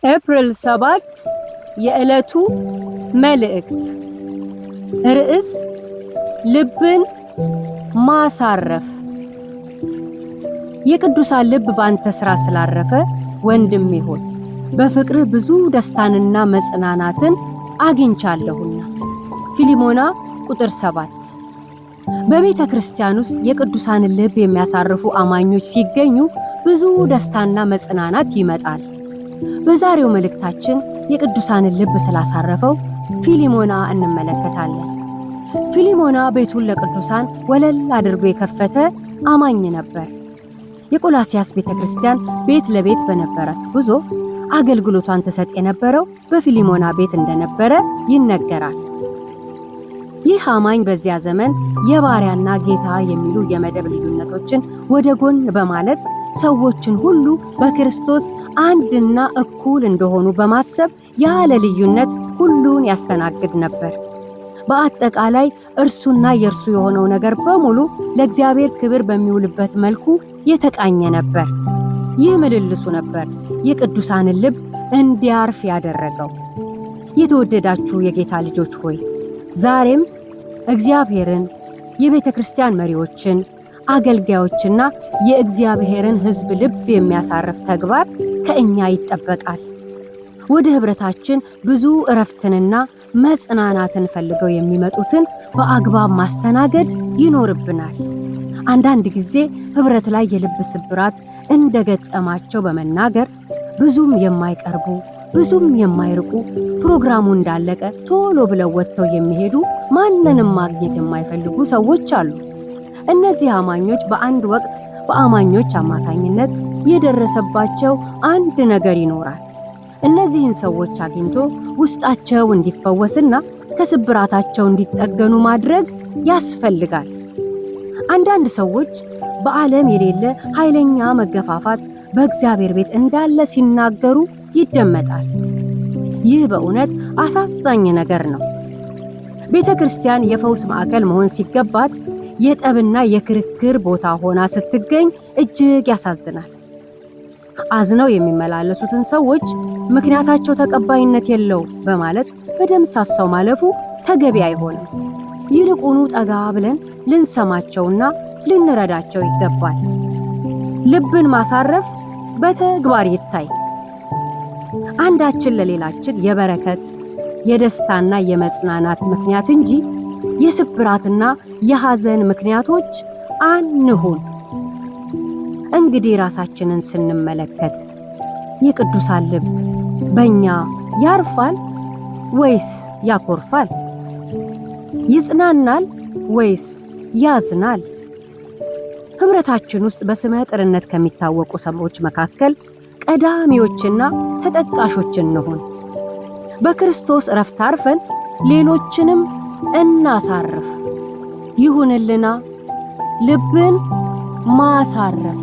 ኤፕሪል 7 የዕለቱ መልእክት ርዕስ ልብን ማሳረፍ። የቅዱሳን ልብ ባንተ ሥራ ስላረፈ ወንድሜ ሆይ በፍቅርህ ብዙ ደስታንና መጽናናትን አግኝቻለሁና። ፊልሞና ቁጥር 7። በቤተ ክርስቲያን ውስጥ የቅዱሳን ልብ የሚያሳርፉ አማኞች ሲገኙ ብዙ ደስታና መጽናናት ይመጣል። በዛሬው መልእክታችን የቅዱሳንን ልብ ስላሳረፈው ፊልሞና እንመለከታለን። ፊልሞና ቤቱን ለቅዱሳን ወለል አድርጎ የከፈተ አማኝ ነበር። የቆላስያስ ቤተክርስቲያን ቤት ለቤት በነበራት ጉዞ አገልግሎቷን ተሰጥ የነበረው በፊልሞና ቤት እንደነበረ ይነገራል። ይህ አማኝ በዚያ ዘመን የባሪያና ጌታ የሚሉ የመደብ ልዩነቶችን ወደ ጎን በማለት ሰዎችን ሁሉ በክርስቶስ አንድና እኩል እንደሆኑ በማሰብ ያለ ልዩነት ሁሉን ያስተናግድ ነበር። በአጠቃላይ እርሱና የእርሱ የሆነው ነገር በሙሉ ለእግዚአብሔር ክብር በሚውልበት መልኩ የተቃኘ ነበር። ይህ ምልልሱ ነበር የቅዱሳንን ልብ እንዲያርፍ ያደረገው። የተወደዳችሁ የጌታ ልጆች ሆይ ዛሬም እግዚአብሔርን፣ የቤተ ክርስቲያን መሪዎችን፣ አገልጋዮችና የእግዚአብሔርን ሕዝብ ልብ የሚያሳርፍ ተግባር ከእኛ ይጠበቃል። ወደ ህብረታችን ብዙ እረፍትንና መጽናናትን ፈልገው የሚመጡትን በአግባብ ማስተናገድ ይኖርብናል። አንዳንድ ጊዜ ህብረት ላይ የልብ ስብራት እንደገጠማቸው በመናገር ብዙም የማይቀርቡ ብዙም የማይርቁ ፕሮግራሙ እንዳለቀ ቶሎ ብለው ወጥተው የሚሄዱ ማንንም ማግኘት የማይፈልጉ ሰዎች አሉ። እነዚህ አማኞች በአንድ ወቅት በአማኞች አማካኝነት የደረሰባቸው አንድ ነገር ይኖራል። እነዚህን ሰዎች አግኝቶ ውስጣቸው እንዲፈወስና ከስብራታቸው እንዲጠገኑ ማድረግ ያስፈልጋል። አንዳንድ ሰዎች በዓለም የሌለ ኃይለኛ መገፋፋት በእግዚአብሔር ቤት እንዳለ ሲናገሩ ይደመጣል። ይህ በእውነት አሳዛኝ ነገር ነው። ቤተ ክርስቲያን የፈውስ ማዕከል መሆን ሲገባት የጠብና የክርክር ቦታ ሆና ስትገኝ እጅግ ያሳዝናል። አዝነው የሚመላለሱትን ሰዎች ምክንያታቸው ተቀባይነት የለው በማለት በደምሳሳው ማለፉ ተገቢ አይሆንም። ይልቁኑ ጠጋ ብለን ልንሰማቸውና ልንረዳቸው ይገባል። ልብን ማሳረፍ በተግባር ይታይ። አንዳችን ለሌላችን የበረከት የደስታና የመጽናናት ምክንያት እንጂ የስብራትና የሐዘን ምክንያቶች አንሁን። እንግዲህ ራሳችንን ስንመለከት የቅዱሳን ልብ በእኛ ያርፋል ወይስ ያኮርፋል? ይጽናናል ወይስ ያዝናል? ህብረታችን ውስጥ በስመ ጥርነት ከሚታወቁ ሰዎች መካከል ቀዳሚዎችና ተጠቃሾች እንሁን። በክርስቶስ ዕረፍት አርፈን ሌሎችንም እናሳርፍ። ይሁንልና ልብን ማሳረፍ